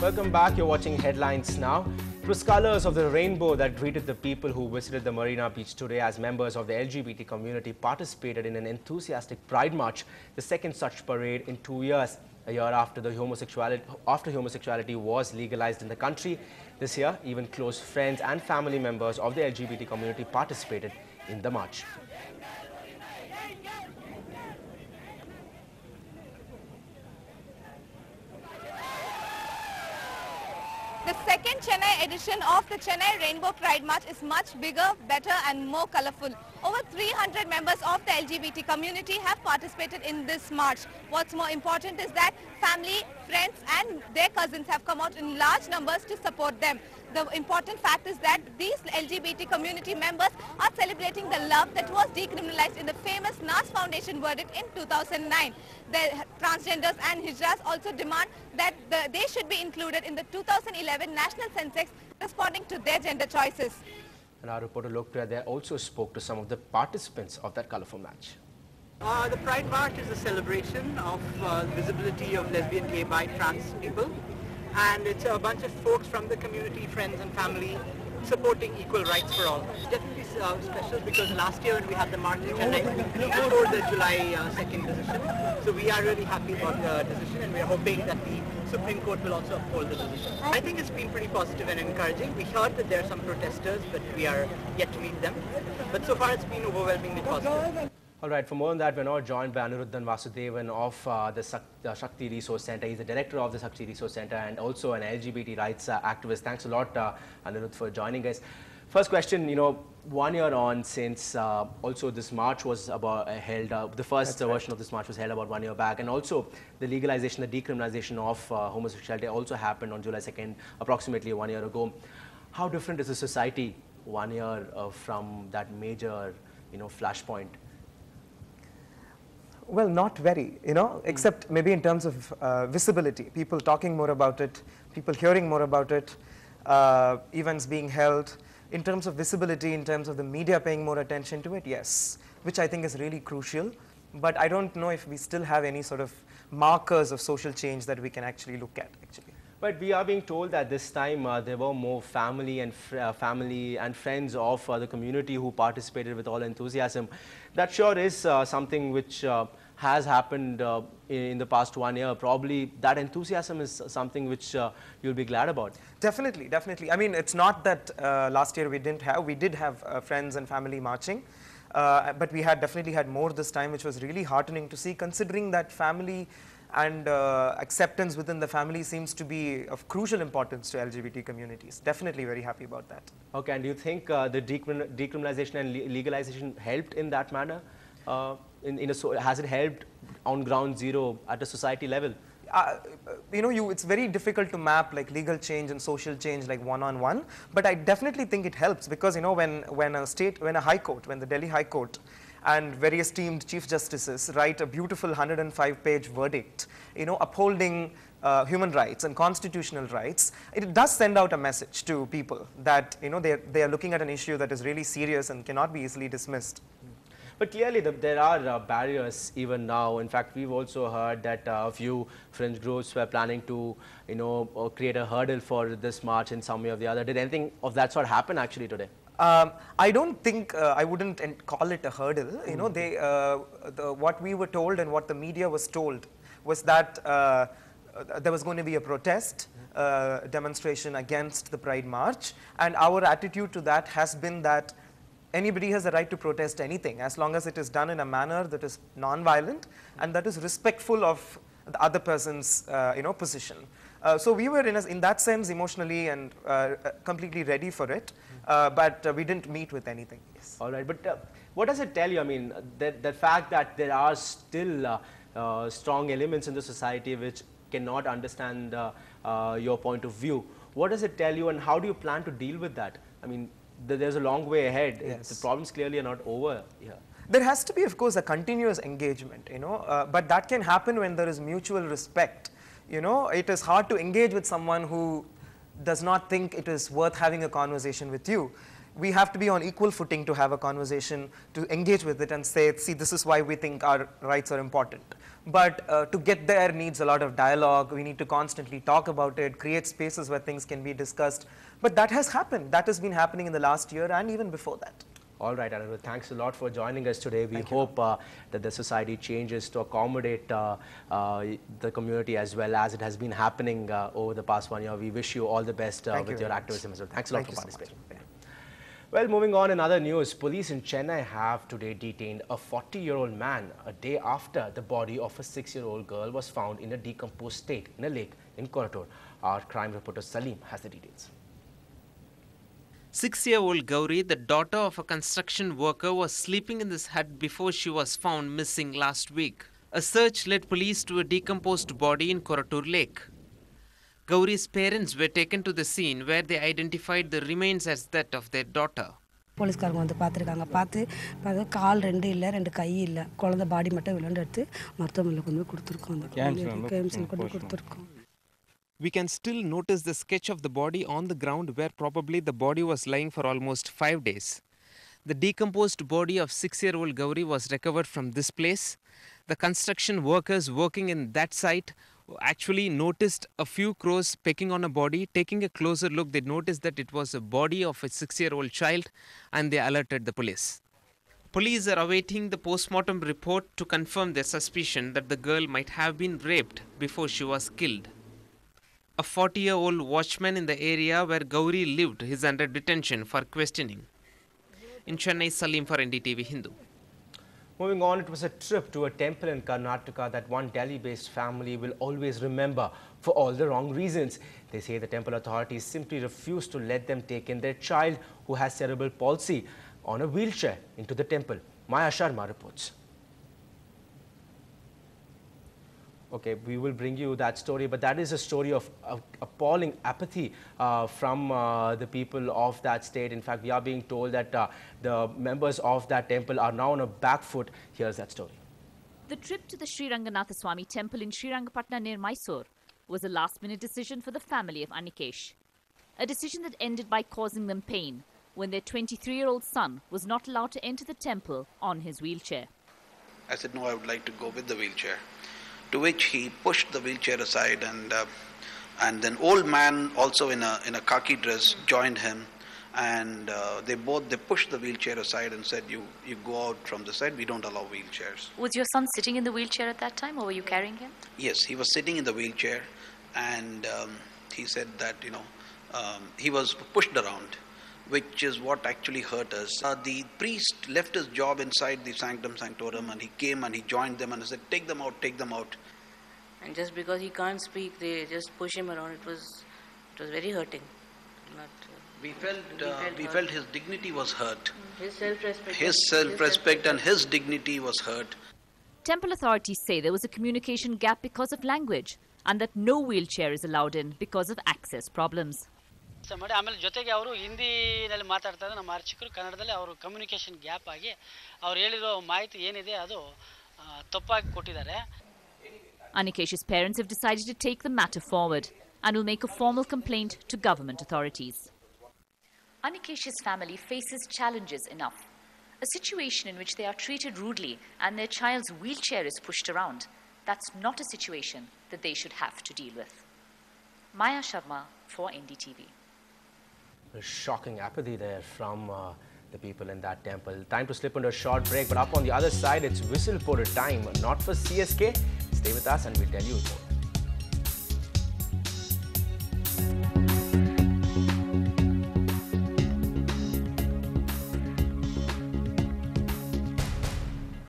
Welcome back. You're watching Headlines Now. It was colors of the rainbow that greeted the people who visited the Marina Beach today as members of the LGBT community participated in an enthusiastic Pride March, the second such parade in 2 years. A year after homosexuality was legalized in the country. This year, even close friends and family members of the LGBT community participated in the march. The second Chennai edition of the Chennai Rainbow Pride March is much bigger, better and more colourful. Over 300 members of the LGBT community have participated in this march. What's more important is that family, friends and their cousins have come out in large numbers to support them. The important fact is that these LGBT community members are celebrating the love that was decriminalized in the famous NAS Foundation verdict in 2009. The transgenders and hijras also demand that they should be included in the 2011 National Census responding to their gender choices. And our reporter Lokpriya there also spoke to some of the participants of that colourful match. The Pride March is a celebration of visibility of lesbian, gay, bi, trans people. And it's a bunch of folks from the community, friends and family supporting equal rights for all. It's definitely special because last year when we had the march in Chennai, we before the July 2nd decision. So we are really happy about the decision and we are hoping that the Supreme Court will also uphold the decision. I think it's been pretty positive and encouraging. We heard that there are some protesters, but we are yet to meet them. But so far it's been overwhelmingly positive. All right, for more on that, we're now joined by Aniruddhan Vasudevan of the Shakti Resource Center. He's the director of the Shakti Resource Center and also an LGBT rights activist. Thanks a lot, Aniruddh, for joining us. First question, 1 year on since also this march was held, the first version of this march was held about 1 year back, and also the legalization, the decriminalization of homosexuality also happened on July 2nd, approximately 1 year ago. How different is the society 1 year from that major, flashpoint? Well, not very, except maybe in terms of visibility, people talking more about it, people hearing more about it, events being held. In terms of visibility, in terms of the media paying more attention to it, yes, which I think is really crucial. But I don't know if we still have any sort of markers of social change that we can actually look at, actually. But we are being told that this time there were more family and friends of the community who participated with all enthusiasm. That sure is something which has happened in the past 1 year. Probably that enthusiasm is something which you'll be glad about. Definitely, definitely. I mean, it's not that last year we did have friends and family marching. But we definitely had more this time, which was really heartening to see, considering that family and acceptance within the family seems to be of crucial importance to LGBT communities. Definitely very happy about that. Okay, and do you think the decriminalization and legalization helped in that manner? Has it helped on ground zero at a society level? It's very difficult to map like legal change and social change like one-on-one, but I definitely think it helps because when the Delhi High Court and very esteemed Chief Justices write a beautiful 105-page verdict, upholding human rights and constitutional rights, it does send out a message to people that they are looking at an issue that is really serious and cannot be easily dismissed. But clearly there are barriers even now. In fact, we've also heard that a few fringe groups were planning to create a hurdle for this march in some way or the other. Did anything of that sort happen actually today? I don't think, I wouldn't call it a hurdle. What we were told and what the media was told was that there was going to be a protest demonstration against the Pride March, and our attitude to that has been that anybody has the right to protest anything as long as it is done in a manner that is non-violent and that is respectful of the other person's position. So we were in that sense emotionally and completely ready for it, but we didn't meet with anything. Yes. All right, but what does it tell you? I mean, the fact that there are still strong elements in the society which cannot understand your point of view. What does it tell you, and how do you plan to deal with that? I mean, there's a long way ahead. Yes. The problems clearly are not over here. There has to be, of course, a continuous engagement, but that can happen when there is mutual respect. It is hard to engage with someone who does not think it is worth having a conversation with you. we have to be on equal footing to have a conversation, to engage with it and say, see, this is why we think our rights are important. But to get there needs a lot of dialogue. We need to constantly talk about it, create spaces where things can be discussed. But that has happened. That has been happening in the last year and even before that. All right, Anirudh, thanks a lot for joining us today. We hope that the society changes to accommodate the community as well as it has been happening over the past 1 year. We wish you all the best with your activism as well. Thanks a lot for participating. Well, moving on in other news, police in Chennai have today detained a 40-year-old man a day after the body of a 6-year-old girl was found in a decomposed state in a lake in Korattur. Our crime reporter Salim has the details. 6-year-old Gauri, the daughter of a construction worker, was sleeping in this hut before she was found missing last week. A search led police to a decomposed body in Korattur Lake. Gauri's parents were taken to the scene where they identified the remains as that of their daughter. போலீஸ்காரங்க வந்து பார்த்துருக்காங்க. பார்த்து கால் ரெண்டு இல்லை, ரெண்டு கை இல்லை, குழந்தை பாடி மட்டும் விளையாண்டு எடுத்து மருத்துவமனையில் கொண்டு போய் கொடுத்துருக்கோம். அந்த கேம்ஸில் கொண்டு கொடுத்துருக்கோம். We can still notice the sketch of the body on the ground where probably the body was lying for almost 5 days. The decomposed body of 6-year-old Gauri was recovered from this place. The construction workers working in that site actually noticed a few crows pecking on a body. Taking a closer look, they noticed that it was a body of a 6-year-old child and they alerted the police. Police are awaiting the postmortem report to confirm their suspicion that the girl might have been raped before she was killed. A 40-year-old watchman in the area where Gauri lived is under detention for questioning. In Chennai, Salim for Ndtv-Hindu. Moving on, it was a trip to a temple in Karnataka that one Delhi-based family will always remember for all the wrong reasons. They say the temple authorities simply refused to let them take in their child who has cerebral palsy on a wheelchair into the temple. Maya Sharma reports. Okay, we will bring you that story, but that is a story of appalling apathy from the people of that state. In fact, we are being told that the members of that temple are now on a back foot. Here's that story. The trip to the Sri Ranganatha Swami temple in Srirangapatna near Mysore was a last-minute decision for the family of Anikesh. A decision that ended by causing them pain when their 23-year-old son was not allowed to enter the temple on his wheelchair. I said, no, I would like to go with the wheelchair. To which he pushed the wheelchair aside, and then old man also in a khaki dress joined him, and they pushed the wheelchair aside and said, you go out from the side, we don't allow wheelchairs. Was your son sitting in the wheelchair at that time, or were you carrying him? Yes, he was sitting in the wheelchair, and he said that he was pushed around, which is what actually hurt us. The priest left his job inside the sanctum sanctorum, and he came and he joined them and he said, take them out, take them out. And just because he can't speak, they just push him around. It was very hurting. We felt his dignity was hurt. His self-respect. His self-respect and his dignity was hurt. Temple authorities say there was a communication gap because of language and that no wheelchair is allowed in because of access problems. ಆಮೇಲೆ ಜೊತೆಗೆ ಅವರು ಹಿಂದಿನಲ್ಲಿ ಮಾತಾಡ್ತಾರೆ, ನಮ್ಮ ಅರ್ಚಕರು ಕನ್ನಡದಲ್ಲಿ ಅವರು communication gap ಆಗಿ ಅವರು ಹೇಳಿರೋ ಮಾಹಿತಿ ಏನಿದೆ ಅದು ತಪ್ಪಾಗಿ ಕೊಟ್ಟಿದ್ದಾರೆ. Anikesh's parents have decided to take the matter forward and will make a formal complaint to government authorities. Anikesh's family faces challenges enough. A situation in which they are treated rudely and their child's wheelchair is pushed around. That's not a situation that they should have to deal with. Maya Sharma for NDTV. A shocking apathy there from the people in that temple. Time to slip into a short break, but up on the other side, it's whistle-porter time. Not for CSK. Stay with us and we'll tell you more.